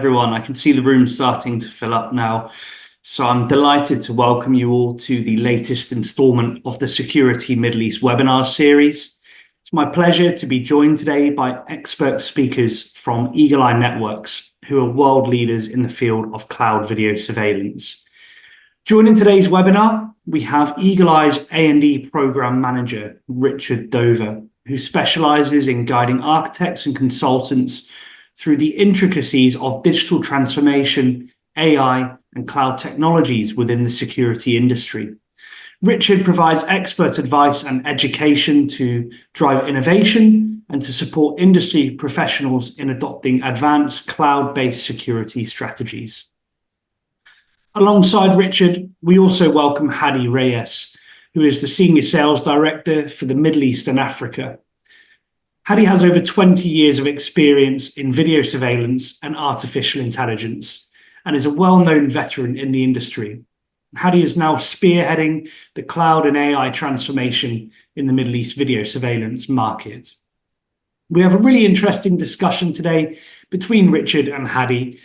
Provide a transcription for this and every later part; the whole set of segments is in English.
everyone. I can see the room starting to fill up now. So I'm delighted to welcome you all to the latest installment of the Security Middle East webinar series. It's my pleasure to be joined today by expert speakers from Eagle Eye Networks, who are world leaders in the field of cloud video surveillance. Joining today's webinar, we have Eagle Eye's A&D Program Manager, Richard Dover, who specializes in guiding architects and consultants through the intricacies of digital transformation, AI, and cloud technologies within the security industry. Richard provides expert advice and education to drive innovation and to support industry professionals in adopting advanced cloud-based security strategies. Alongside Richard, we also welcome Hadi Reyess, who is the Senior Sales Director for the Middle East and Africa. Hadi has over 20 years of experience in video surveillance and artificial intelligence and is a well-known veteran in the industry. Hadi is now spearheading the cloud and AI transformation in the Middle East video surveillance market. We have a really interesting discussion today between Richard and Hadi.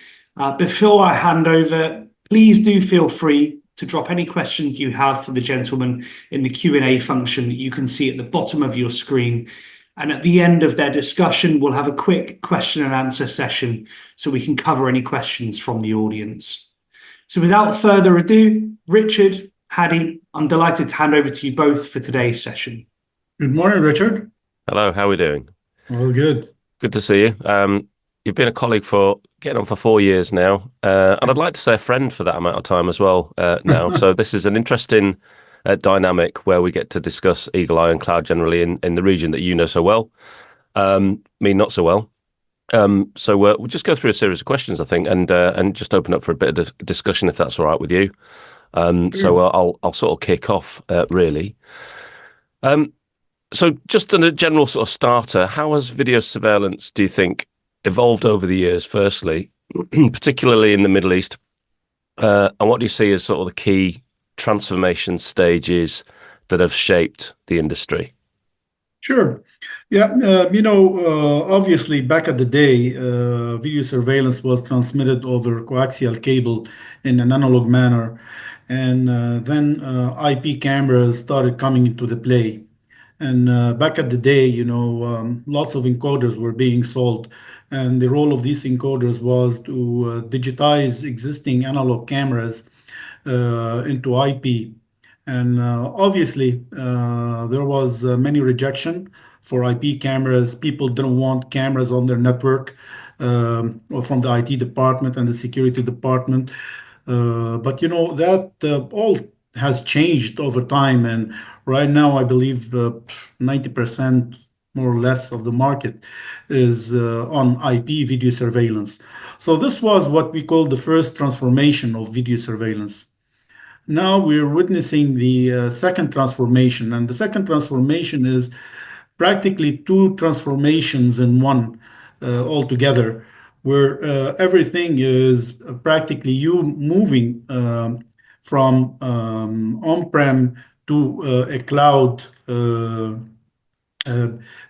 Before I hand over, please do feel free to drop any questions you have for the gentlemen in the Q&A function that you can see at the bottom of your screen. And at the end of their discussion, we'll have a quick question and answer session so we can cover any questions from the audience. So without further ado, Richard, Hadi, I'm delighted to hand over to you both for today's session. Good morning, Richard. Hello, how are we doing? All good. Good to see you. You've been a colleague for getting on for 4 years now, and I'd like to say a friend for that amount of time as well now. So this is an interesting dynamic where we get to discuss Eagle Eye and cloud generally in the region that you know so well, me not so well. So we'll just go through a series of questions, I think, and just open up for a bit of discussion if that's all right with you. So I'll sort of kick off really. So just in a general sort of starter, how has video surveillance, do you think, evolved over the years, firstly, particularly in the Middle East? And what do you see as sort of the key transformation stages that have shaped the industry? Sure. Yeah, obviously back at the day, video surveillance was transmitted over coaxial cable in an analog manner. And then IP cameras started coming into the play. And back at the day, lots of encoders were being sold. And the role of these encoders was to digitize existing analog cameras into IP. And obviously, there was many rejection for IP cameras. People didn't want cameras on their network or from the IT department and the security department. But that all has changed over time. And right now, I believe 90% more or less of the market is on IP video surveillance. So this was what we call the first transformation of video surveillance. Now we're witnessing the second transformation, and the second transformation is practically two transformations in one altogether, where everything is practically you moving from on-prem to a cloud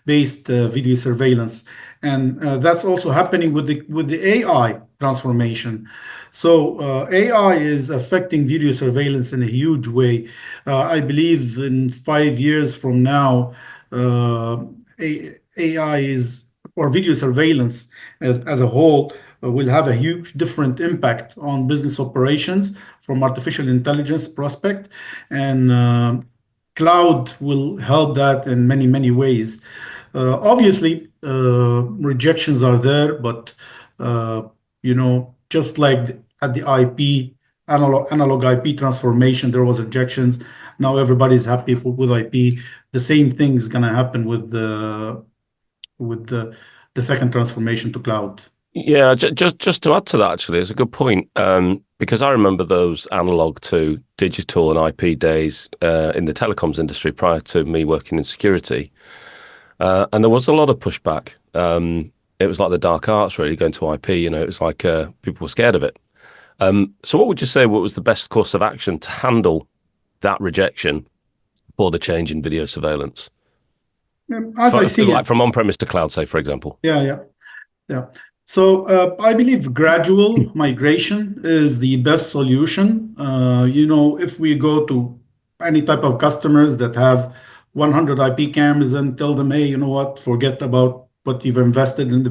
based video surveillance, and that's also happening with the AI transformation. So AI is affecting video surveillance in a huge way. I believe in 5 years from now, AI is or video surveillance as a whole will have a huge different impact on business operations from artificial intelligence prospect, and cloud will help that in many, many ways. Obviously, rejections are there, but just like at the IP analog IP transformation, there was rejections. Now everybody's happy with IP. The same thing is going to happen with the second transformation to cloud. Yeah, just to add to that, actually, it's a good point, because I remember those analog to digital and IP days in the telecoms industry prior to me working in security. And there was a lot of pushback. It was like the dark arts, really, going to IP. It was like people were scared of it. So what would you say what was the best course of action to handle that rejection for the change in video surveillance? As I see like it, from on-premise to cloud, say, for example. Yeah. I believe gradual migration is the best solution. If we go to any type of customers that have 100 IP cameras and tell them, hey, you know what, forget about what you've invested in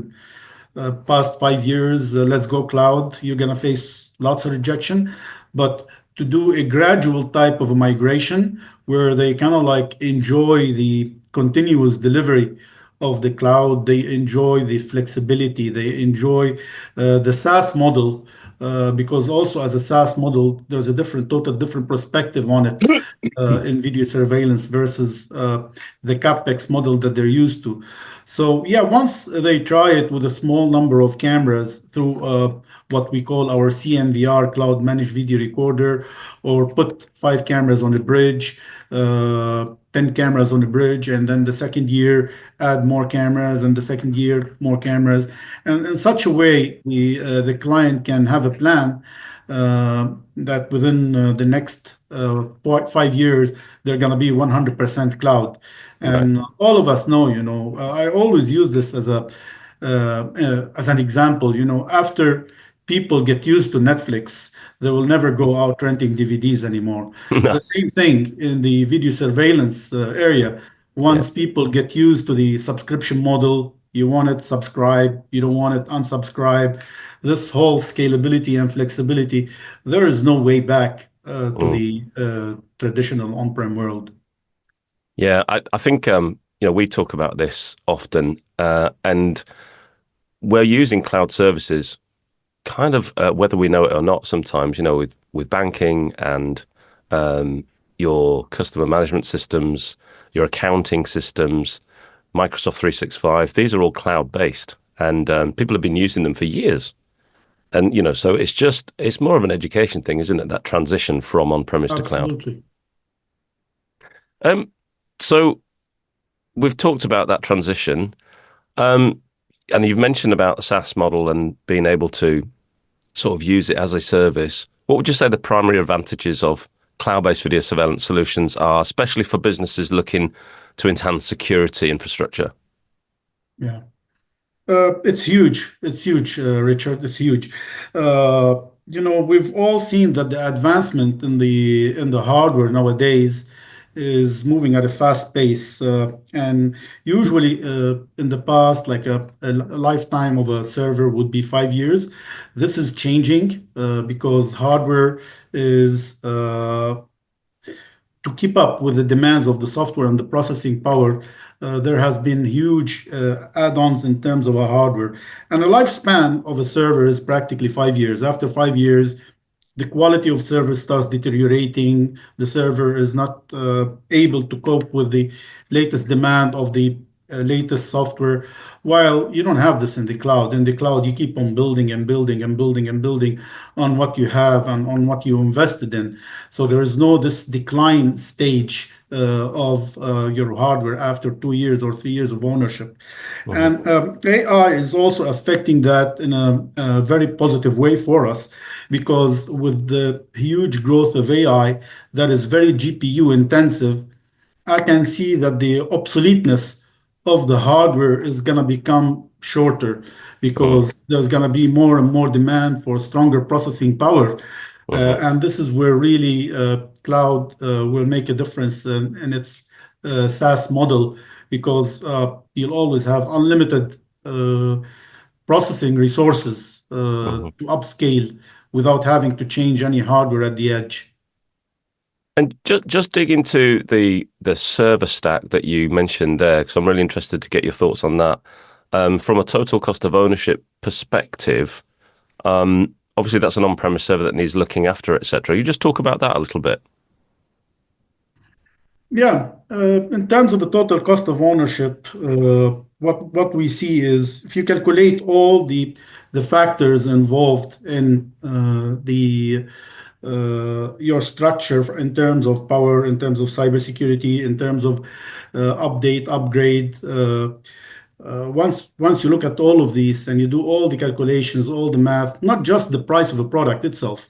the past 5 years, let's go cloud, you're going to face lots of rejection. But to do a gradual type of a migration where they kind of like enjoy the continuous delivery of the cloud, they enjoy the flexibility, they enjoy the SaaS model, because also as a SaaS model, there's a total different perspective on it in video surveillance versus the CapEx model that they're used to. So yeah, once they try it with a small number of cameras through what we call our CMVR, Cloud Managed Video Recorder, or put 5 cameras on the bridge, 10 cameras on the bridge, and then the second year add more cameras, and the second year more cameras, and in such a way the client can have a plan that within the next 5 years they're going to be 100% cloud. Right. And all of us know, I always use this as an example. After people get used to Netflix, they will never go out renting DVDs anymore. No. The same thing in the video surveillance area. Yeah. Once people get used to the subscription model, you want it, subscribe, you don't want it, unsubscribe. This whole scalability and flexibility, there is no way back to Mm. the traditional on-prem world. Yeah, I think we talk about this often, and we're using cloud services kind of whether we know it or not sometimes, with banking and your customer management systems, your accounting systems, Microsoft 365, these are all cloud-based, and people have been using them for years. And, so it's more of an education thing, isn't it? That transition from on-premise to cloud. Absolutely. So we've talked about that transition, and you've mentioned about the SaaS model and being able to sort of use it as a service. What would you say the primary advantages of cloud-based video surveillance solutions are, especially for businesses looking to enhance security infrastructure? Yeah. It's huge. It's huge, Richard. It's huge. We've all seen that the advancement in the hardware nowadays is moving at a fast pace. And usually, in the past, like a lifetime of a server would be 5 years. This is changing because hardware is to keep up with the demands of the software and the processing power. There has been huge add-ons in terms of a hardware, and a lifespan of a server is practically 5 years. After 5 years, the quality of service starts deteriorating. The server is not able to cope with the latest demand of the latest software. While you don't have this in the cloud. In the cloud, you keep on building and building and building and building on what you have and on what you invested in. So there is no this decline stage of your hardware after 2 years or 3 years of ownership. Mhm. And AI is also affecting that in a very positive way for us, because with the huge growth of AI that is very GPU intensive, I can see that the obsoleteness of the hardware is going to become shorter Mm. because there's going to be more and more demand for stronger processing power. Mhm. And this is where really cloud will make a difference in its SaaS model, because you'll always have unlimited processing resources Mhm. to upscale without having to change any hardware at the edge. And just dig into the server stack that you mentioned there, because I'm really interested to get your thoughts on that. From a total cost of ownership perspective, obviously that's an on-premise server that needs looking after, etc. You just talk about that a little bit. Yeah, in terms of the total cost of ownership, what we see is if you calculate all the factors involved in the your structure in terms of power, in terms of cybersecurity, in terms of update, upgrade. Once you look at all of these and you do all the calculations, all the math, not just the price of the product itself,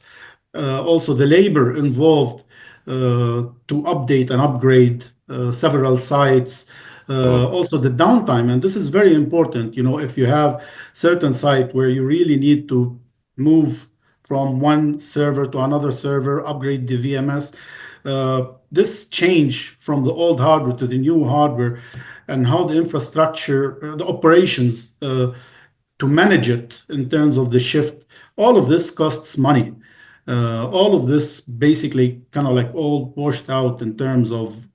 also the labor involved to update and upgrade several sites, Mm. Also the downtime, and this is very important. If you have certain site where you really need to move from one server to another server, upgrade the VMS, this change from the old hardware to the new hardware, and how the infrastructure, the operations to manage it in terms of the shift, all of this costs money. All of this basically kind of like all washed out in terms of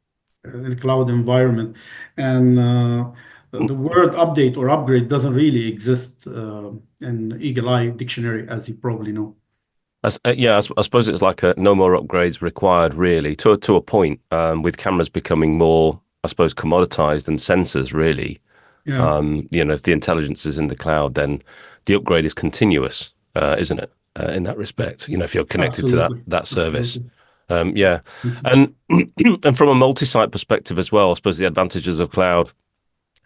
a cloud environment. And the word update or upgrade doesn't really exist in Eagle Eye Dictionary, as you probably know. Yeah, I suppose it's like no more upgrades required, really, to a point. With cameras becoming more, I suppose, commoditized and sensors, really. Yeah, If the intelligence is in the cloud, then the upgrade is continuous, isn't it? In that respect, if you're connected to that absolutely. that service. Absolutely. Yeah, and and from a multi-site perspective as well, I suppose the advantages of cloud,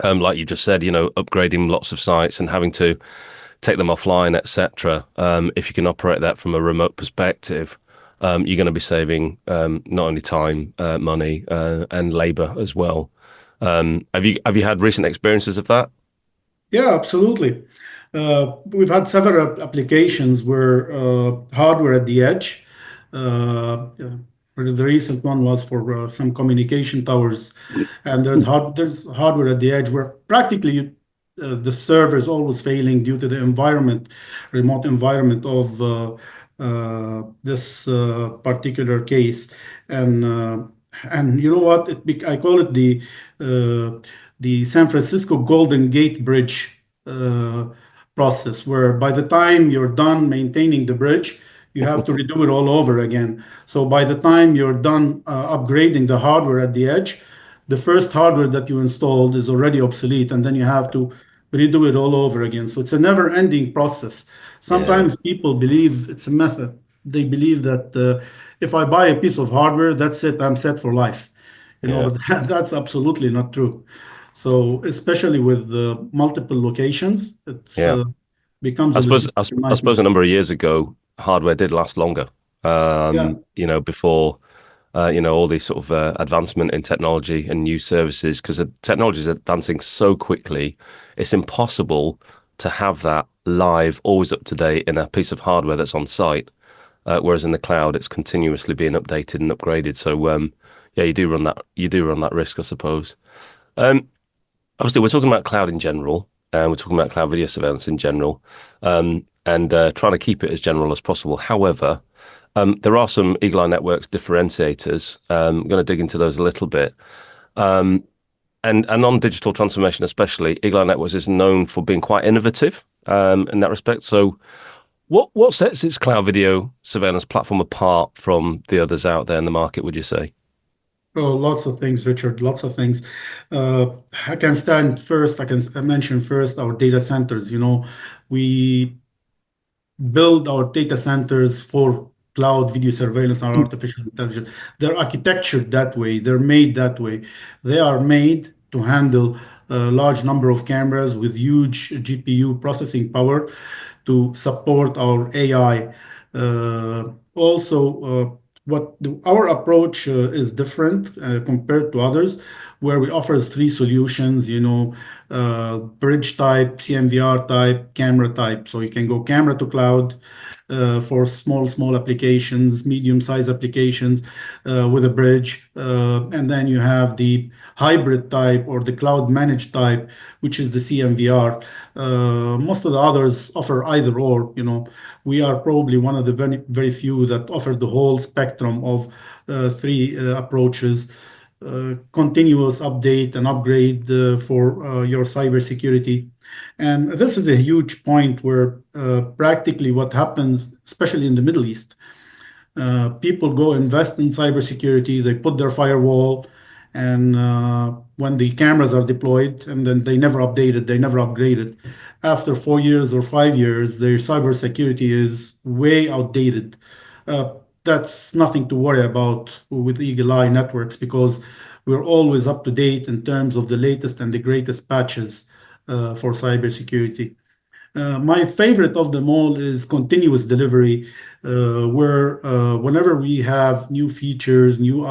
like you just said, upgrading lots of sites and having to take them offline, etc. If you can operate that from a remote perspective, you're going to be saving not only time, money, and labor as well. Have you had recent experiences of that? Yeah, absolutely. We've had several applications where hardware at the edge. Yeah, the recent one was for some communication towers, and there's hardware at the edge where practically the server is always failing due to the remote environment of this particular case, and uh, and you know what? I call it uh, the San Francisco Golden Gate Bridge uh, process, where by the time you're done maintaining the bridge, you have to redo it all over again. So by the time you're done upgrading the hardware at the edge, the first hardware that you installed is already obsolete, and then you have to redo it all over again. So it's a never-ending process. Yeah, Sometimes people believe it's a method. They believe that if I buy a piece of hardware, that's it, I'm set for life. yeah. But that's absolutely not true. So especially with multiple locations, it's Yeah. becomes I a suppose logistic I nightmare. suppose a number of years ago, hardware did last longer. Yeah, Before all these sort of advancement in technology and new services, because the technology is advancing so quickly, it's impossible to have that live, always up to date in a piece of hardware that's on site. Whereas in the cloud, it's continuously being updated and upgraded. So yeah, you do run that risk, I suppose. Um, Obviously, we're talking about cloud in general, and we're talking about cloud video surveillance in general, and trying to keep it as general as possible. However, there are some Eagle Eye Networks differentiators. I'm going to dig into those a little bit. And on digital transformation, especially, Eagle Eye Networks is known for being quite innovative in that respect. So, what sets its cloud video surveillance platform apart from the others out there in the market, would you say? oh, lots of things, Richard. Lots of things. I can stand first. I mention first our data centers. We build our data centers for cloud video surveillance and artificial intelligence. They're architectured that way. They're made that way. They are made to handle a large number of cameras with huge GPU processing power to support our AI. Also, our approach is different compared to others, where we offer three solutions, bridge type, CMVR type, camera type. So you can go camera to cloud for small applications, medium-sized applications with a bridge. And then you have the hybrid type or the cloud managed type, which is the CMVR. Most of the others offer either or. We are probably one of the very, very few that offer the whole spectrum of three approaches. Continuous update and upgrade for your cybersecurity. And this is a huge point where practically what happens, especially in the Middle East, people go invest in cybersecurity, they put their firewall, and when the cameras are deployed, and then they never update it, they never upgrade it. After 4 years or 5 years, their cybersecurity is way outdated. Uh, that's nothing to worry about with Eagle Eye Networks because we're always up to date in terms of the latest and the greatest patches for cybersecurity. My favorite of them all is continuous delivery, where whenever we have new features, new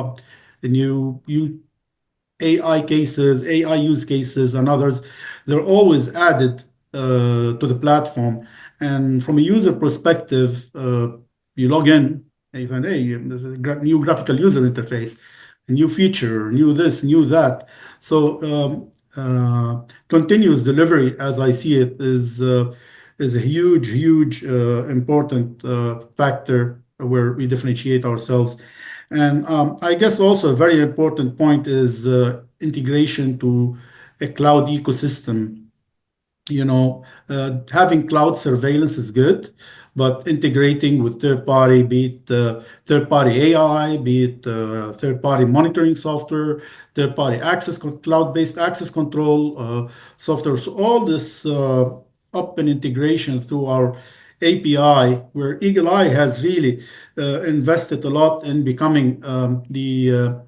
AI cases, AI use cases, and others, they're always added to the platform. And from a user perspective, you log in, and you find, hey, there's a new graphical user interface, a new feature, new this, new that. So continuous delivery, as I see it, is a huge, huge important factor where we differentiate ourselves. And I guess also a very important point is integration to a cloud ecosystem. Having cloud surveillance is good, but integrating with third party, be it third party AI, be it third party monitoring software, third party cloud based access control software. So all this open integration through our API, where Eagle Eye has really invested a lot in becoming the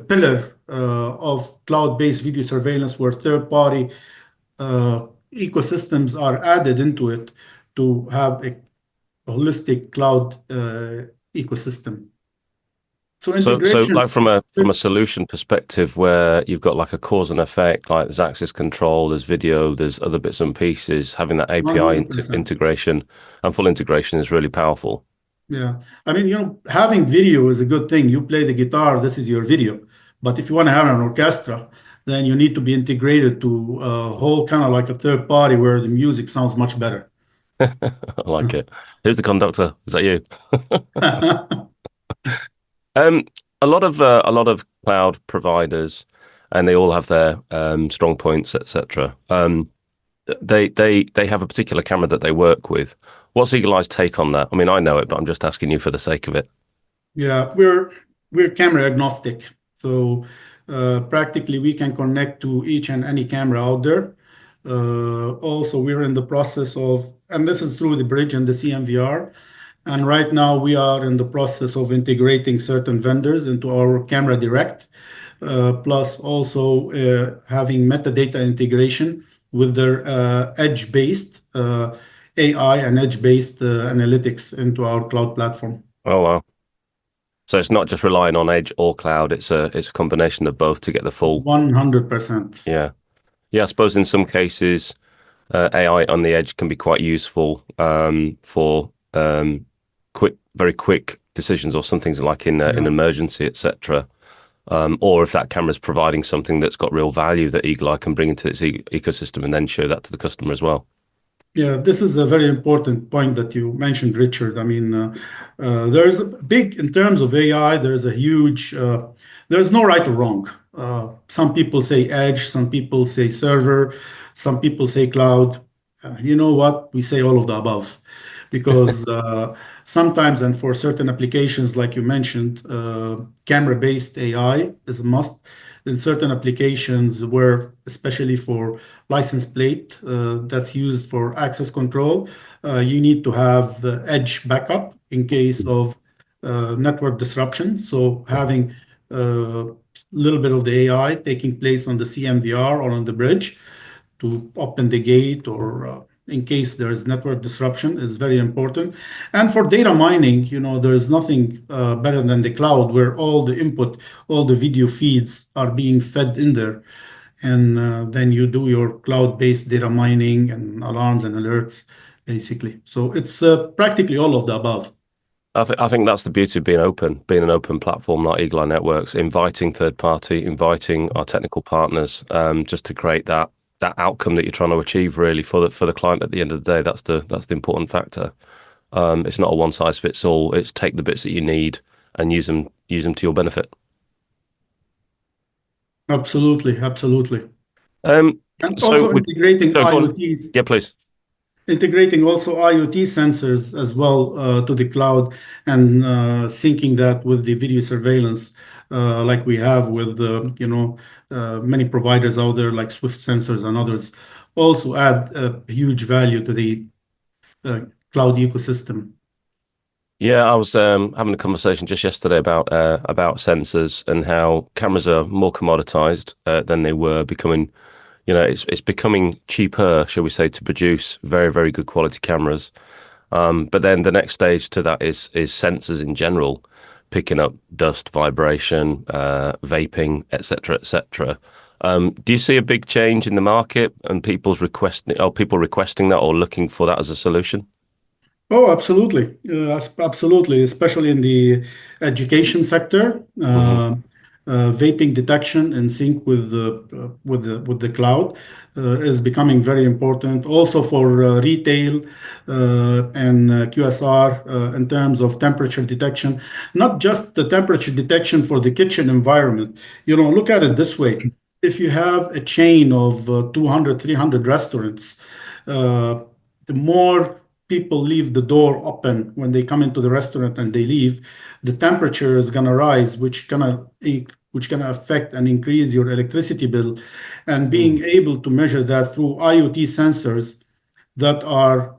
pillar of cloud-based video surveillance, where third-party ecosystems are added into it to have a holistic cloud ecosystem. So So integration. like from a solution perspective, where you've got like a cause and effect, like there's access control, there's video, there's other bits and pieces, having that API 100%. integration and full integration is really powerful. Yeah. I mean, having video is a good thing. You play the guitar, this is your video. But if you want to have an orchestra, then you need to be integrated to a whole kind of like a third party where the music sounds much better. I like it. Who's the conductor? Is that you? Um, a lot of cloud providers, and they all have their strong points, etc. They have a particular camera that they work with. What's Eagle Eye's take on that? I mean, I know it, but I'm just asking you for the sake of it. Yeah, we're camera agnostic. So practically we can connect to each and any camera out there. Also, we're in the process of, and this is through the bridge and the CMVR. And right now we are in the process of integrating certain vendors into our camera direct, plus also having metadata integration with their edge-based AI and edge-based analytics into our cloud platform. Oh wow! So it's not just relying on edge or cloud; it's a combination of both to get the full. 100%. Yeah, yeah. I suppose in some cases, AI on the edge can be quite useful for very quick decisions or some things like in an Yeah. emergency, etc. Or if that camera is providing something that's got real value that Eagle Eye can bring into its ecosystem and then show that to the customer as well. Yeah, this is a very important point that you mentioned, Richard. I mean, there's a big, in terms of AI, there's no right or wrong. Some people say edge, some people say server, some people say cloud. You know what? We say all of the above because sometimes, and for certain applications, like you mentioned, camera-based AI is a must. In certain applications where, especially for license plate that's used for access control, you need to have the edge backup in case of network disruption. So having a little bit of the AI taking place on the CMVR or on the bridge to open the gate or in case there is network disruption is very important. And for data mining, there is nothing better than the cloud where all the input, all the video feeds are being fed in there. And then you do your cloud-based data mining and alarms and alerts, basically. So it's practically all of the above. I think that's the beauty of being an open platform like Eagle Eye Networks, inviting third party, inviting our technical partners, just to create that outcome that you're trying to achieve really for the client at the end of the day. That's the important factor. It's not a one size fits all. It's take the bits that you need and use them to your benefit. Absolutely, absolutely. Um, And so also integrating go on. IoTs. Yeah, please. Integrating also IoT sensors as well to the cloud and syncing that with the video surveillance, like we have with many providers out there, like Swift Sensors and others, also add a huge value to the cloud ecosystem. Yeah, I was having a conversation just yesterday about sensors and how cameras are more commoditized than they were, becoming, it's becoming cheaper, shall we say, to produce very, very good quality cameras. But then the next stage to that is sensors in general picking up dust, vibration, vaping, etc., etc. Do you see a big change in the market and people requesting that or looking for that as a solution? Oh, absolutely. Absolutely, especially in the education sector. Hmm. Vaping detection in sync with the cloud is becoming very important. Also for retail and QSR in terms of temperature detection, not just the temperature detection for the kitchen environment. Look at it this way. If you have a chain of 200, 300 restaurants, uh, the more people leave the door open when they come into the restaurant and they leave, the temperature is gonna rise, which gonna affect and increase your electricity bill. And being able to measure that through IoT sensors that are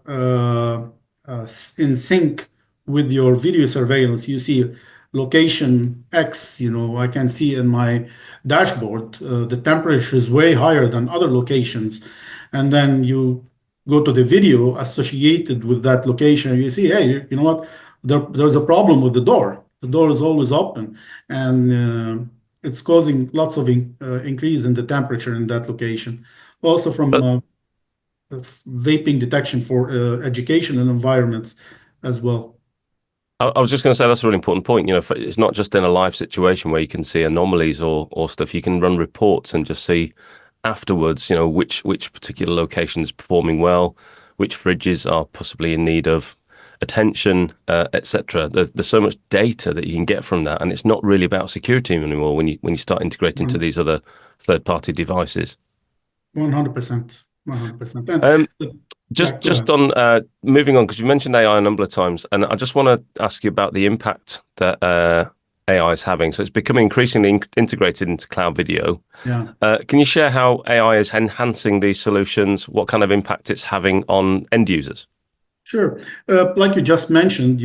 in sync with your video surveillance. You see location X, I can see in my dashboard, the temperature is way higher than other locations. And then you go to the video associated with that location, and you see, hey, you know what? There's a problem with the door. The door is always open, and it's causing lots of increase in the temperature in that location. Also from vaping detection for educational environments as well. I was just going to say that's a really important point. It's not just in a live situation where you can see anomalies or stuff. You can run reports and just see afterwards, which particular location is performing well, which fridges are possibly in need of attention, etc. There's so much data that you can get from that, and it's not really about security anymore when you start integrating to these other third-party devices. 100%. 100%. And Um, yeah, go just ahead. on moving on, because you mentioned AI a number of times, and I just want to ask you about the impact that AI is having. So it's becoming increasingly integrated into cloud video. Yeah. Can you share how AI is enhancing these solutions? What kind of impact it's having on end users? Sure. Like you just mentioned,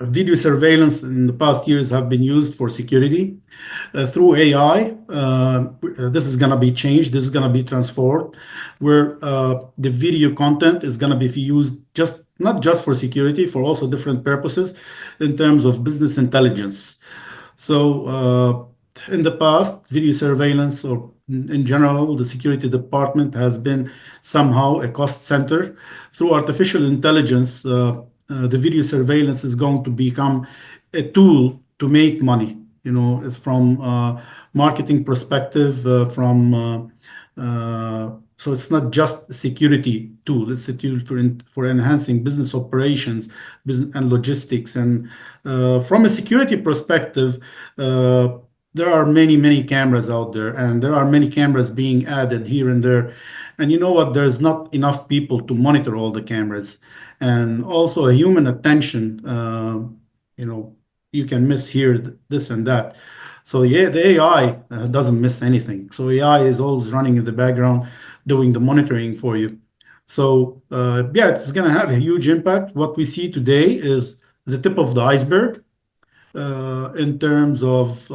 video surveillance in the past years have been used for security. Through AI, this is going to be changed. This is going to be transformed, where the video content is going to be used just not just for security, for also different purposes in terms of business intelligence. So, in the past, video surveillance, or in general, the security department has been somehow a cost center. Through artificial intelligence, the video surveillance is going to become a tool to make money. It's from marketing perspective, so it's not just a security tool. It's a tool for enhancing business operations, business and logistics. And from a security perspective, there are many, many cameras out there, and there are many cameras being added here and there. And you know what? There's not enough people to monitor all the cameras, and also a human attention. You know, you can miss here this and that. So yeah, the AI doesn't miss anything. So AI is always running in the background, doing the monitoring for you. So yeah, it's gonna have a huge impact. What we see today is the tip of the iceberg in terms of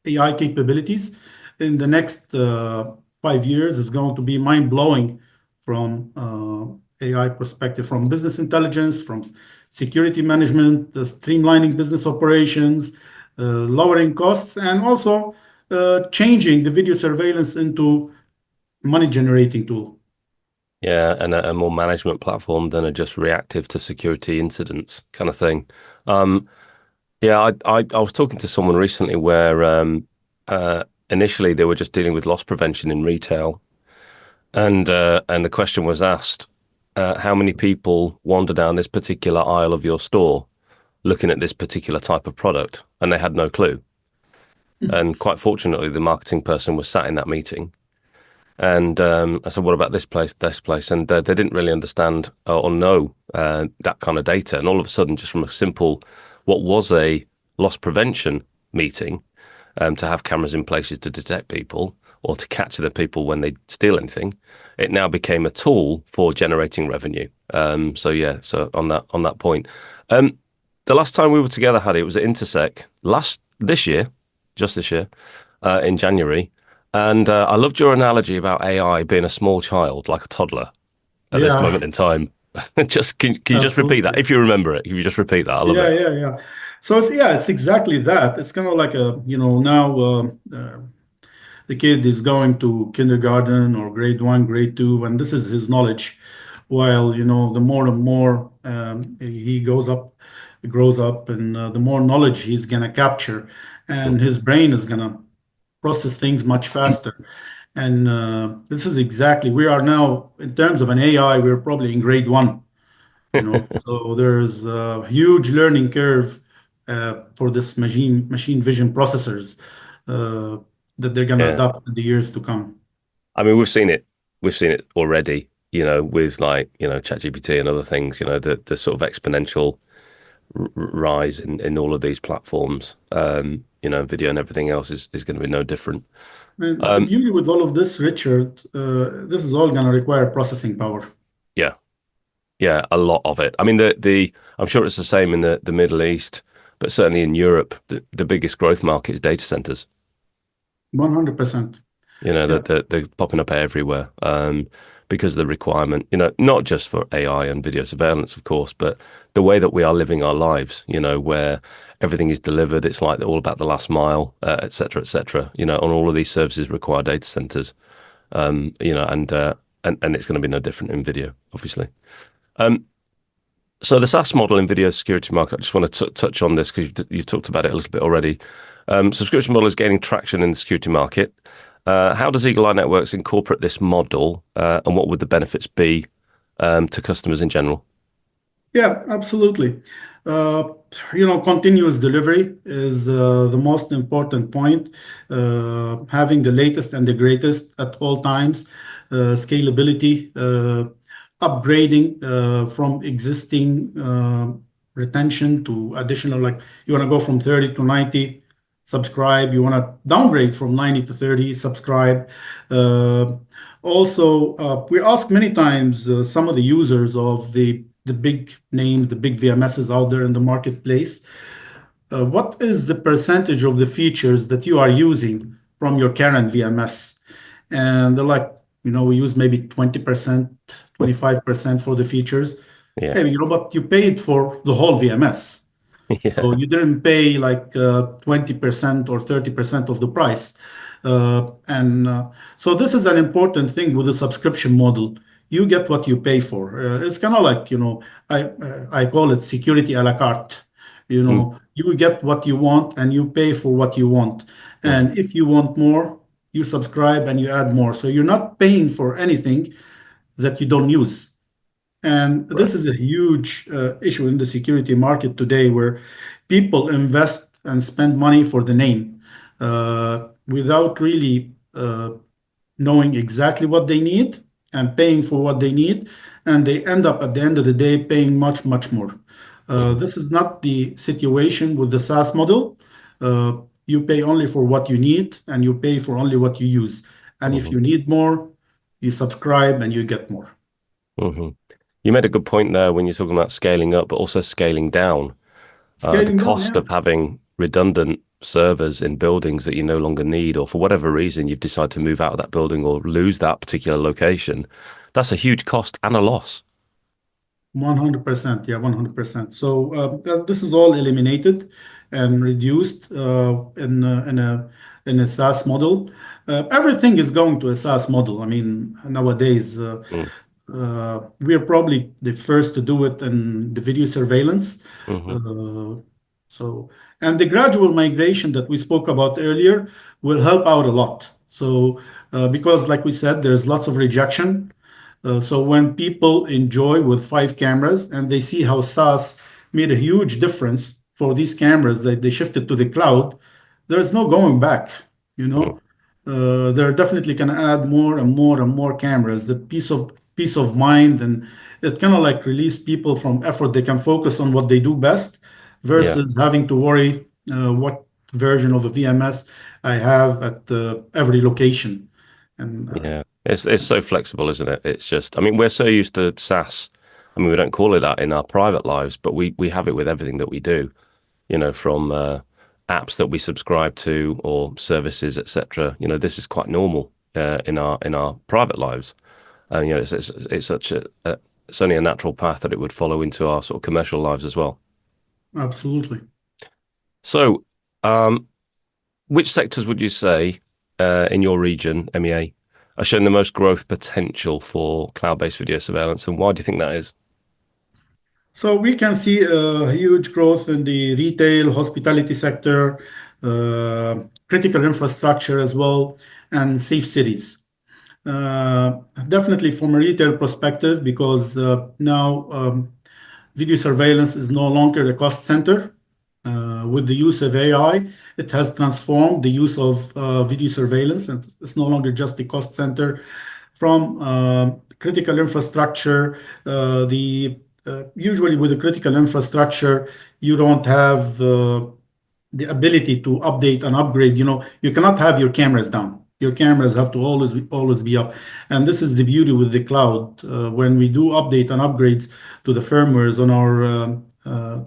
AI capabilities. In the next 5 years is going to be mind-blowing from AI perspective, from business intelligence, from security management, streamlining business operations, lowering costs, and also changing the video surveillance into money-generating tool. Yeah, and a more management platform than a just reactive to security incidents kind of thing. Um, yeah, I was talking to someone recently where initially they were just dealing with loss prevention in retail, and the question was asked, how many people wander down this particular aisle of your store looking at this particular type of product, and they had no clue. And quite fortunately, the marketing person was sat in that meeting. And I said, what about this place? And they didn't really understand or know that kind of data. And all of a sudden, just from a simple, what was a loss prevention meeting, to have cameras in places to detect people or to catch the people when they steal anything, it now became a tool for generating revenue. So yeah, so on that point. The last time we were together, Hadi, it was at Intersec this year, just this year, in January. And I loved your analogy about AI being a small child, like a toddler, at this Yeah, moment in time. Can you just repeat that absolutely. if you remember it? Can you just repeat that? I love Yeah, it. yeah, yeah. So it's exactly that. It's kind of like now the kid is going to kindergarten or grade one, grade two, and this is his knowledge. While the more and more he grows up, and the more knowledge he's gonna capture, and his brain is gonna process things much faster. And this is exactly we are now in terms of an AI. We're probably in grade one. So there's a huge learning curve for this machine vision processors uh, that they're going to Yeah. adopt in the years to come. I mean, we've seen it already, with like, ChatGPT and other things, the sort of exponential rise in all of these platforms. Video and everything else is going to be no different. And the Um, beauty with all of this, Richard, this is all going to require processing power. yeah, yeah, a lot of it. I mean, I'm sure it's the same in the Middle East, but certainly in Europe, the biggest growth market is data centers. 100%. Yeah. That they're popping up everywhere, because of the requirement, not just for AI and video surveillance, of course, but the way that we are living our lives, where everything is delivered. It's like all about the last mile, et cetera, et cetera. And all of these services require data centers, and it's going to be no different in video, obviously. Um, so the SaaS model in video security market, I just want to touch on this because you've talked about it a little bit already. Subscription model is gaining traction in the security market. How does Eagle Eye Networks incorporate this model, and what would the benefits be to customers in general? Yeah, absolutely. Uh, Continuous delivery is the most important point. Having the latest and the greatest at all times, scalability, upgrading from existing retention to additional, like you want to go from 30 to 90, subscribe. You want to downgrade from 90 to 30, subscribe. Uh, we ask many times some of the users of the big names, the big VMSs out there in the marketplace, what is the percentage of the features that you are using from your current VMS? And they're like, we use maybe 20%, 25% for the features. Yeah, Hey, but you paid for the whole VMS. So yeah, you didn't pay like 20% or 30% of the price. And so this is an important thing with the subscription model. You get what you pay for. It's kind of like, I call it security à la carte. mm, You get what you want and you pay for what you want. mm, And if you want more, you subscribe and you add more. So you're not paying for anything that you don't use. And right, this is a huge issue in the security market today where people invest and spend money for the name without really knowing exactly what they need and paying for what they need. And they end up at the end of the day paying much, much more. mm, This is not the situation with the SaaS model. You pay only for what you need and you pay for only what you use. And if mhm, you need more, you subscribe and you get more. mhm. You made a good point there when you're talking about scaling up, but also scaling down. The Scaling down, cost yeah. of having redundant servers in buildings that you no longer need, or for whatever reason you've decided to move out of that building or lose that particular location, that's a huge cost and a loss. 100%. Yeah, 100%. So this is all eliminated and reduced in a SaaS model. Everything is going to a SaaS model. I mean, nowadays Mm, we are probably the first to do it in the video surveillance. mhm, Uh, so, and the gradual migration that we spoke about earlier will help out a lot. So, because like we said, there's lots of rejection. So when people enjoy with 5 cameras and they see how SaaS made a huge difference for these cameras that they shifted to the cloud, there's no going back. You mm, know, they're definitely going to add more and more and more cameras. The peace of mind, and it kind of like release people from effort. They can focus on what they do best yeah. versus having to worry what version of a VMS I have at every location. And Yeah, it's so flexible, isn't it? It's just, I mean, we're so used to SaaS. I mean, we don't call it that in our private lives, but we have it with everything that we do. From apps that we subscribe to or services, etc. This is quite normal in our private lives, and it's such it's only a natural path that it would follow into our sort of commercial lives as well. absolutely. So, which sectors would you say in your region, MEA, are showing the most growth potential for cloud-based video surveillance, and why do you think that is? So we can see a huge growth in the retail, hospitality sector, critical infrastructure as well, and safe cities. Uh, Definitely from a retail perspective, because now video surveillance is no longer a cost center. With the use of AI, it has transformed the use of video surveillance, and it's no longer just a cost center from critical infrastructure. The Usually with the critical infrastructure, you don't have the ability to update and upgrade. You cannot have your cameras down. Your cameras have to always be up, and this is the beauty with the cloud. When we do update and upgrades to the firmwares on our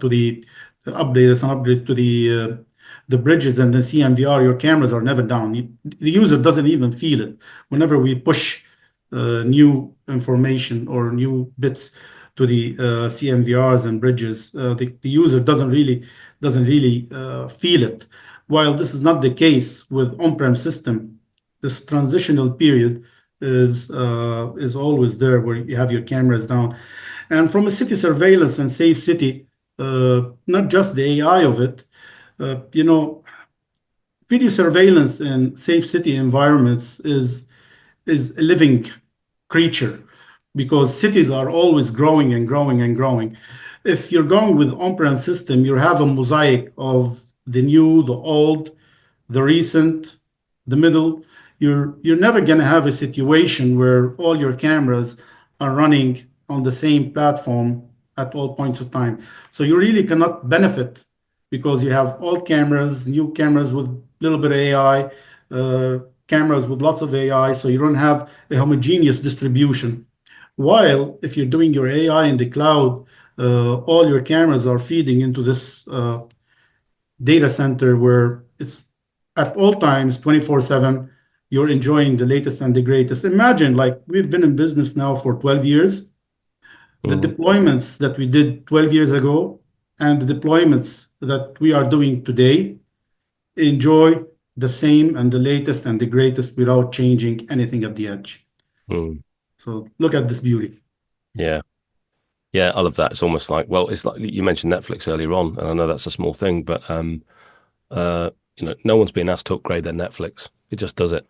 to the updates and upgrade to the bridges and the CMVR, your cameras are never down. The user doesn't even feel it. Whenever we push new information or new bits to the CMVRs and bridges, the user doesn't really feel it. While this is not the case with on-prem system, this transitional period is always there where you have your cameras down. And from a city surveillance and safe city, not just the AI of it, you know, video surveillance in safe city environments is a living creature because cities are always growing and growing and growing. If you're going with on-prem system, you have a mosaic of the new, the old, the recent, the middle. You're never gonna have a situation where all your cameras are running on the same platform at all points of time. So you really cannot benefit because you have old cameras, new cameras with a little bit of AI, cameras with lots of AI, so you don't have a homogeneous distribution. While if you're doing your AI in the cloud, all your cameras are feeding into this data center where it's at all times 24/7. You're enjoying the latest and the greatest. Imagine, like, we've been in business now for 12 years. The Mm, deployments that we did 12 years ago and the deployments that we are doing today enjoy the same and the latest and the greatest without changing anything at the edge. mm. So look at this beauty. Yeah. Yeah, I love that. It's almost like, well, it's like you mentioned Netflix earlier on, and I know that's a small thing, but no one's being asked to upgrade their Netflix. It just does it.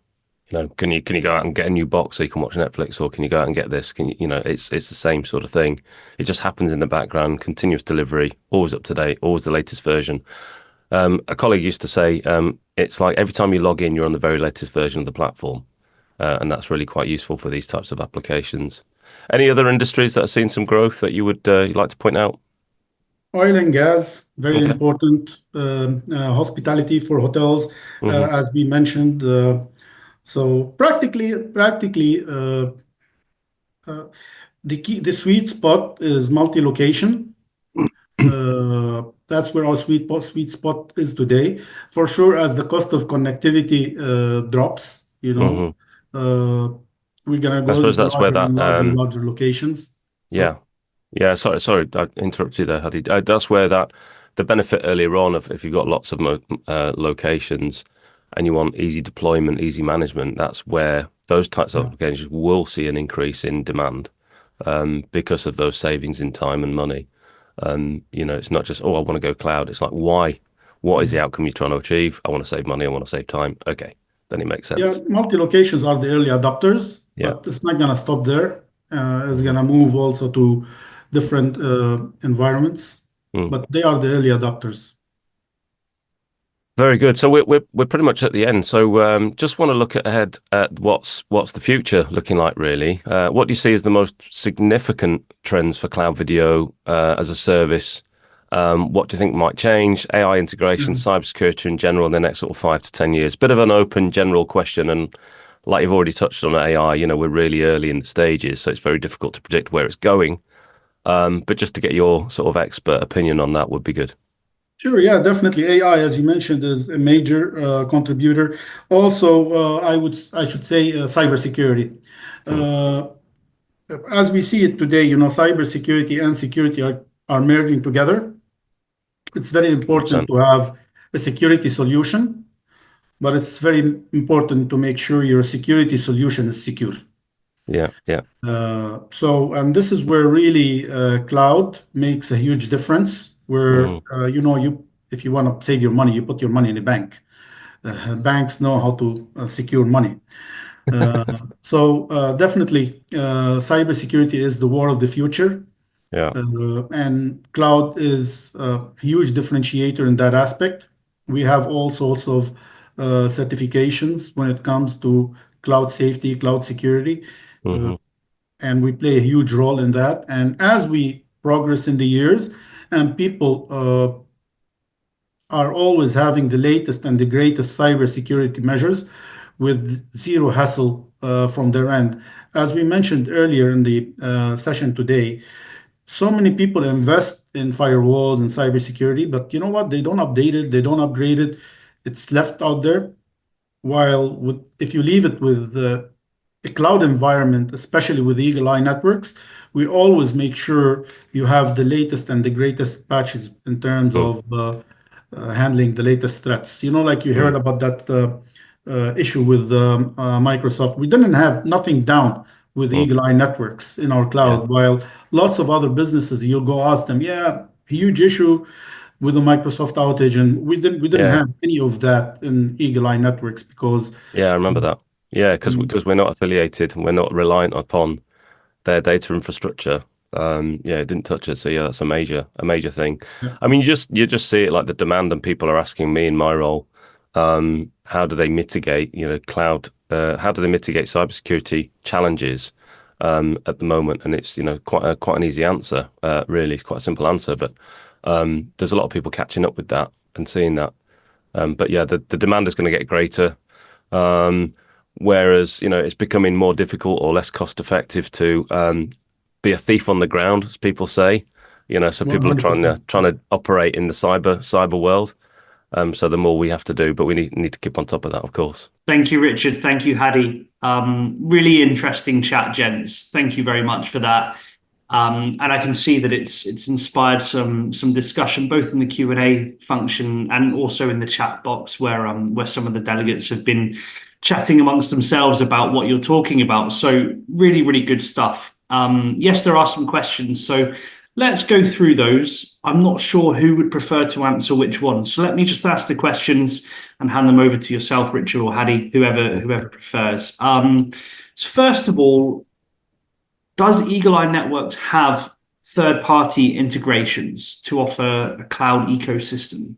Can you go out and get a new box so you can watch Netflix, or can you go out and get this? It's the same sort of thing. It just happens in the background, continuous delivery, always up to date, always the latest version. A colleague used to say, it's like every time you log in, you're on the very latest version of the platform. And that's really quite useful for these types of applications. Any other industries that have seen some growth that you would you'd like to point out? Oil and gas, very Okay. important. Hospitality for hotels, Hmm. as we mentioned. So practically, the sweet spot is multi-location. That's where our sweet spot is today. For sure, as the cost of connectivity drops, Hmm. uh, we're gonna I go suppose into that's where larger that and larger locations. yeah. So Yeah, sorry, I interrupted you there, Hadi. That's where the benefit earlier on of if you've got lots of locations and you want easy deployment, easy management, that's where those types of yeah, applications will see an increase in demand because of those savings in time and money. It's not just, oh, I want to go cloud. It's like, why? What is yeah. the outcome you're trying to achieve? I want to save money. I want to save time. Okay, then it makes Yeah, sense. multi-locations are the early adopters, Yeah. but it's not gonna stop there. It's Mhm. gonna move also to different environments, Mm. but they are the early adopters. Very good. So we're pretty much at the end. So just want to look ahead at what's the future looking like, really. What do you see as the most significant trends for cloud video as a service? What do you think might change? AI integration, Yeah. cybersecurity in general in the next sort of 5 to 10 years. Bit of an open general question, and like you've already touched on AI, we're really early in the stages, so it's very difficult to predict where it's going. But just to get your sort of expert opinion on that would be good. Sure, yeah, definitely. AI, as you mentioned, is a major contributor. Also, I should say cybersecurity. Mm, Uh, as we see it today, cybersecurity and security are merging together. It's very important 100%. to have a security solution, but it's very important to make sure your security solution is secure. Yeah, yeah. And this is where really cloud makes a huge difference. Where if you want to save your money, you put your money in a bank. Banks know how to secure money. Definitely, cybersecurity is the war of the future. Yeah. And cloud is a huge differentiator in that aspect. We have all sorts of certifications when it comes to cloud safety, cloud security, Hmm. and we play a huge role in that. And as we progress in the years, and people are always having the latest and the greatest cybersecurity measures with zero hassle from their end. As we mentioned earlier in the session today, so many people invest in firewalls and cybersecurity, but you know what? They don't update it, they don't upgrade it. It's left out there. While if you leave it with a cloud environment, especially with Eagle Eye Networks, we always make sure you have the latest and the greatest patches in terms Mm, of handling the latest threats. Like you heard mm, about that issue with Microsoft. We didn't have nothing down with mm. Eagle Eye Networks in our Yeah, cloud, while lots of other businesses, you'll go ask them, yeah, huge issue with the Microsoft outage, and we didn't yeah, have any of that in Eagle Eye Networks because yeah. I remember that. Yeah, because mm, we're not affiliated and we're not reliant upon their data infrastructure. Yeah, it didn't touch it. So yeah, that's a major thing. yeah, I mean, you just see it like the demand, and people are asking me in my role, how do they mitigate, cloud, how do they mitigate cybersecurity challenges at the moment? And it's, quite an easy answer, really. It's quite a simple answer, but there's a lot of people catching up with that and seeing that. But yeah, the demand is going to get greater. Um, Whereas, it's becoming more difficult or less cost effective to be a thief on the ground, as people say. So people are trying to 100%. operate in the cyber world. So the more we have to do, but we need to keep on top of that, of course. Thank you, Richard. Thank you, Hadi. Really interesting chat, gents. Thank you very much for that. And I can see that it's inspired some discussion both in the Q&A function and also in the chat box where some of the delegates have been chatting amongst themselves about what you're talking about. So really, really good stuff. Yes, there are some questions. So let's go through those. I'm not sure who would prefer to answer which one. So let me just ask the questions and hand them over to yourself, Richard or Hadi, whoever prefers. So first of all, does Eagle Eye Networks have third-party integrations to offer a cloud ecosystem?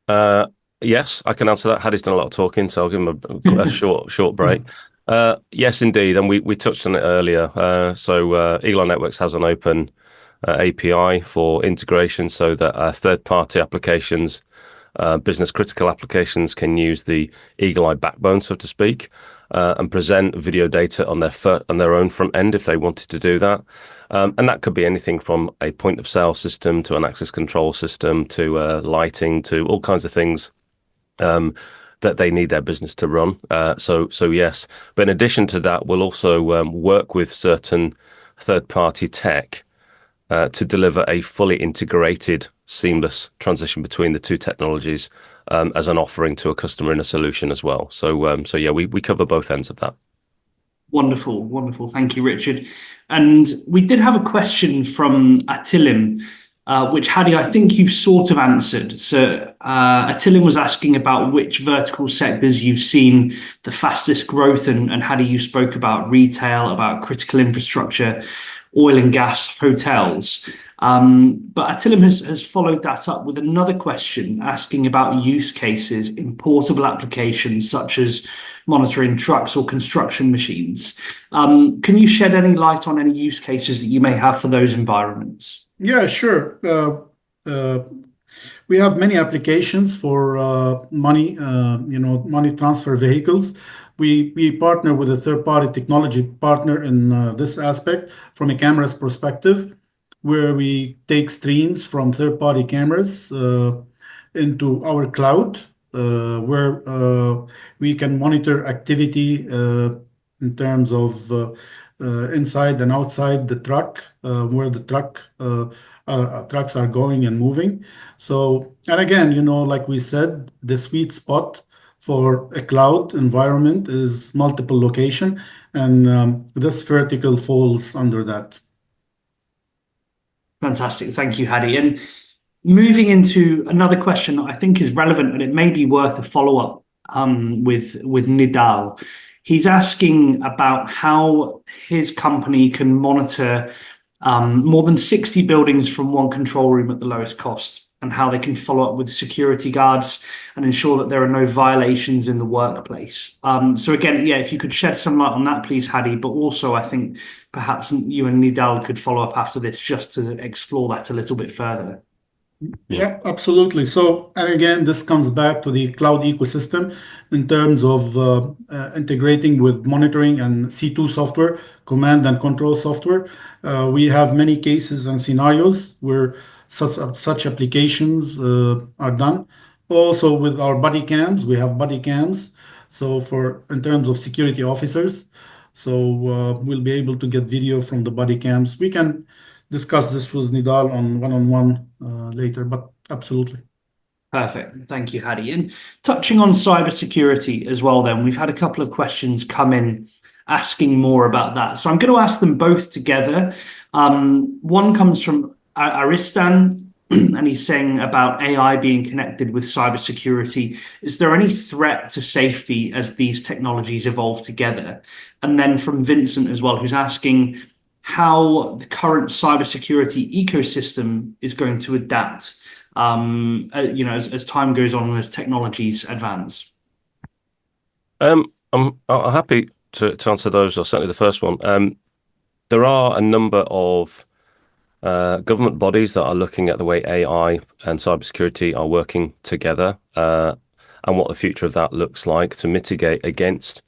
Uh, yes, I can answer that. Hadi's done a lot of talking, so I'll give him a short break. Yes, indeed, and we touched on it earlier. Eagle Eye Networks has an open API for integration, so that third-party applications, business critical applications, can use the Eagle Eye backbone, so to speak, and present video data on their own front end if they wanted to do that. And that could be anything from a point of sale system to an access control system to lighting to all kinds of things that they need their business to run. So yes, but in addition to that, we'll also work with certain third-party tech to deliver a fully integrated, seamless transition between the two technologies as an offering to a customer in a solution as well. So yeah, we cover both ends of that. Wonderful, wonderful. Thank you, Richard. And we did have a question from Attilim, which, Hadi, I think you've sort of answered. So Attilim was asking about which vertical sectors you've seen the fastest growth, and Hadi, you spoke about retail, about critical infrastructure, oil and gas, hotels. But Attilim has followed that up with another question asking about use cases in portable applications such as monitoring trucks or construction machines. Can you shed any light on any use cases that you may have for those environments? Yeah, sure. We have many applications for money transfer vehicles. We partner with a third-party technology partner in this aspect from a camera's perspective, where we take streams from third-party cameras into our cloud, where we can monitor activity in terms of inside and outside the truck, where the truck trucks are going and moving. So, and again, like we said, the sweet spot for a cloud environment is multiple location, and this vertical falls under that. Fantastic. Thank you, Hadi. And moving into another question that I think is relevant, and it may be worth a follow-up with Nidal. He's asking about how his company can monitor more than 60 buildings from one control room at the lowest cost, and how they can follow up with security guards and ensure that there are no violations in the workplace. So again, yeah, if you could shed some light on that, please, Hadi. But also, I think perhaps you and Nidal could follow up after this just to explore that a little bit further. Yeah, absolutely. So, and again, this comes back to the cloud ecosystem in terms of integrating with monitoring and C2 software, command and control software. We have many cases and scenarios where such applications are done. Also, with our body cams, we have body cams. So, for in terms of security officers, so we'll be able to get video from the body cams. We can discuss this with Nidal on one-on-one later, but absolutely. Perfect. Thank you, Hadi. And touching on cybersecurity as well, then we've had a couple of questions come in asking more about that. So I'm going to ask them both together. One comes from Aristan, and he's saying about AI being connected with cybersecurity. Is there any threat to safety as these technologies evolve together? And then from Vincent as well, who's asking how the current cybersecurity ecosystem is going to adapt, as time goes on and as technologies advance. I'm happy to answer those, or certainly the first one. There are a number of government bodies that are looking at the way AI and cybersecurity are working together, and what the future of that looks like to mitigate against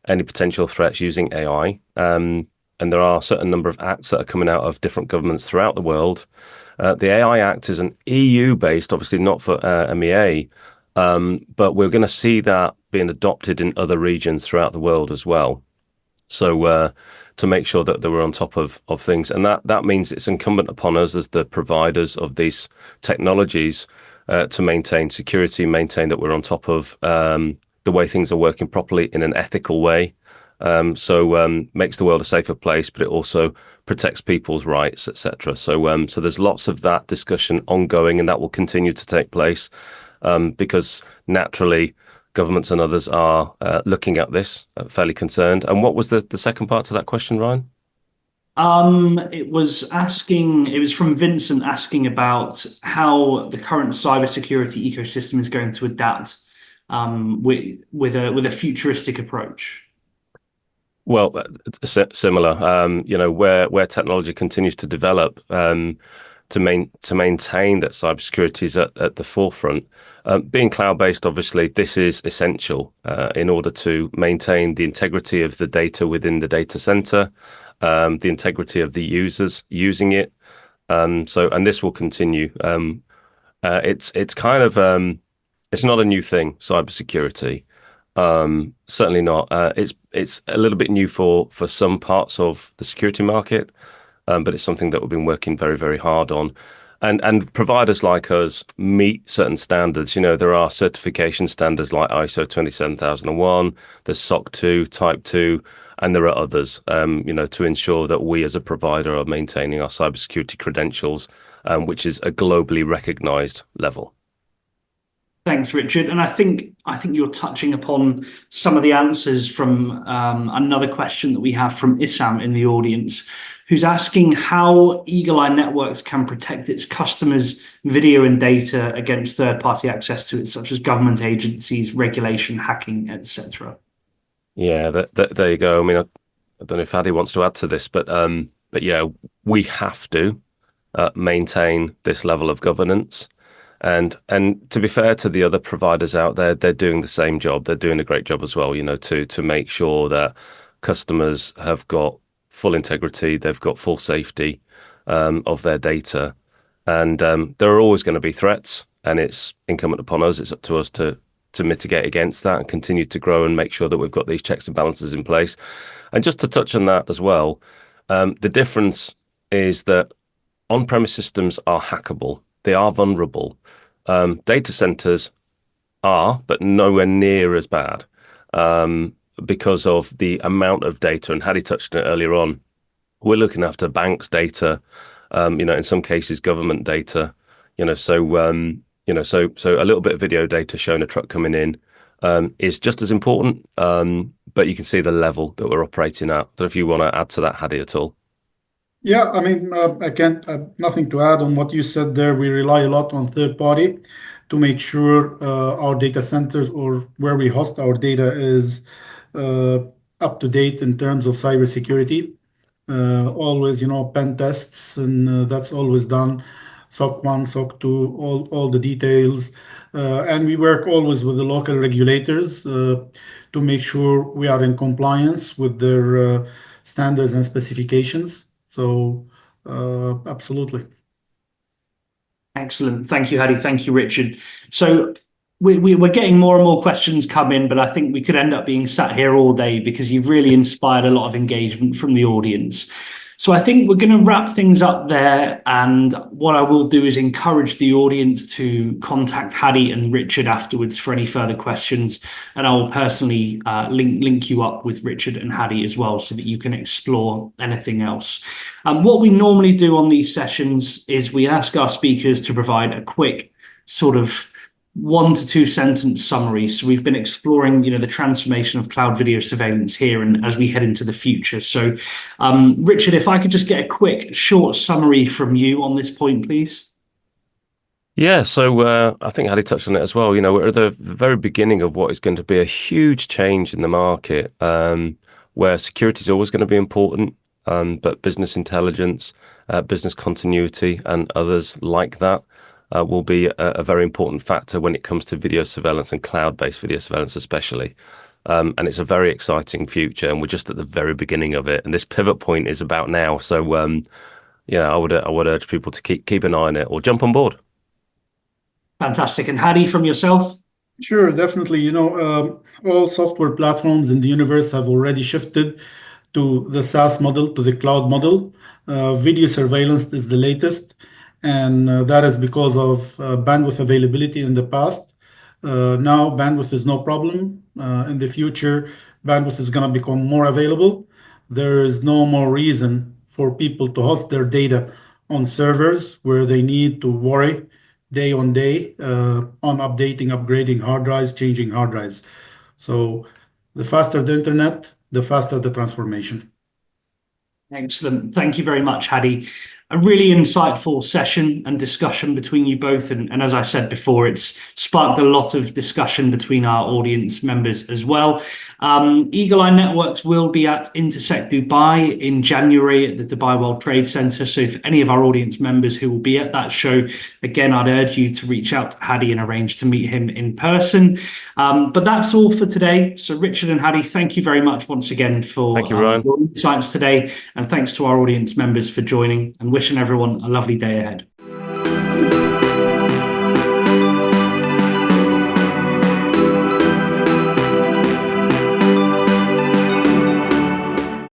any potential threats using AI. And there are a certain number of acts that are coming out of different governments throughout the world. The AI Act is an EU-based, obviously not for MEA, but we're going to see that being adopted in other regions throughout the world as well. So to make sure that we're on top of things. And that means it's incumbent upon us as the providers of these technologies to maintain security, maintain that we're on top of the way things are working properly in an ethical way. So makes the world a safer place, but it also protects people's rights, etc. So there's lots of that discussion ongoing, and that will continue to take place because naturally governments and others are looking at this, fairly concerned. And what was the second part to that question, Ryan? It was from Vincent asking about how the current cybersecurity ecosystem is going to adapt with a futuristic approach. Well, similar. Where technology continues to develop to maintain that cybersecurity is at the forefront. Being cloud-based, obviously, this is essential in order to maintain the integrity of the data within the data center, the integrity of the users using it. And this will continue. It's kind of it's not a new thing, cybersecurity. Certainly not. It's a little bit new for some parts of the security market, but it's something that we've been working very, very hard on. And providers like us meet certain standards. There are certification standards like ISO 27001, there's SOC 2, Type 2, and there are others, to ensure that we as a provider are maintaining our cybersecurity credentials, which is a globally recognized level. Thanks, Richard. And I think you're touching upon some of the answers from another question that we have from Issam in the audience, who's asking how Eagle Eye Networks can protect its customers' video and data against third-party access to it, such as government agencies, regulation, hacking, etc. Yeah, there you go. I mean, I don't know if Hadi wants to add to this, but yeah, we have to maintain this level of governance. And to be fair to the other providers out there, they're doing the same job. They're doing a great job as well, to make sure that customers have got full integrity, they've got full safety of their data. And there are always going to be threats, and it's incumbent upon us. It's up to us to mitigate against that and continue to grow and make sure that we've got these checks and balances in place. And just to touch on that as well, the difference is that on-premise systems are hackable. They are vulnerable. Data centers are, but nowhere near as bad, because of the amount of data. And Hadi touched on it earlier on. We're looking after banks' data, in some cases government data, so a little bit of video data showing a truck coming in is just as important. But you can see the level that we're operating at. I don't know if you want to add to that, Hadi, at all. Yeah, I mean, I can't nothing to add on what you said there. We rely a lot on third party to make sure our data centers or where we host our data is uh, up to date in terms of cybersecurity. Always, pen tests, and that's always done. SOC 1, SOC 2, all the details. And we work always with the local regulators to make sure we are in compliance with their standards and specifications. So, absolutely. Excellent. Thank you, Hadi. Thank you, Richard. So we're getting more and more questions come in, but I think we could end up being sat here all day because you've really inspired a lot of engagement from the audience. So I think we're going to wrap things up there. And what I will do is encourage the audience to contact Hadi and Richard afterwards for any further questions. And I will personally link you up with Richard and Hadi as well so that you can explore anything else. What we normally do on these sessions is we ask our speakers to provide a quick sort of 1 to 2 sentence summary. So we've been exploring, the transformation of cloud video surveillance here and as we head into the future. So, Richard, if I could just get a quick, short summary from you on this point, please. Yeah, so I think Hadi touched on it as well. We're at the very beginning of what is going to be a huge change in the market, where security is always going to be important, but business intelligence, business continuity, and others like that will be a very important factor when it comes to video surveillance and cloud-based video surveillance especially. And it's a very exciting future, and we're just at the very beginning of it. And this pivot point is about now. So, I would urge people to keep an eye on it or jump on board. Fantastic. And Hadi, from yourself? Sure, definitely. All software platforms in the universe have already shifted to the SaaS model, to the cloud model. Video surveillance is the latest, and that is because of bandwidth availability in the past. Now, bandwidth is no problem. In the future, bandwidth is going to become more available. There is no more reason for people to host their data on servers where they need to worry day on day on updating, upgrading hard drives, changing hard drives. So the faster the internet, the faster the transformation. Excellent. Thank you very much, Hadi. A really insightful session and discussion between you both. And as I said before, it's sparked a lot of discussion between our audience members as well. Eagle Eye Networks will be at Intersect Dubai in January at the Dubai World Trade Center. So if any of our audience members who will be at that show, again, I'd urge you to reach out to Hadi and arrange to meet him in person. But that's all for today. So Richard and Hadi, thank you very much once again for Thank you, Ryan. your insights today. And thanks to our audience members for joining, and wishing everyone a lovely day ahead.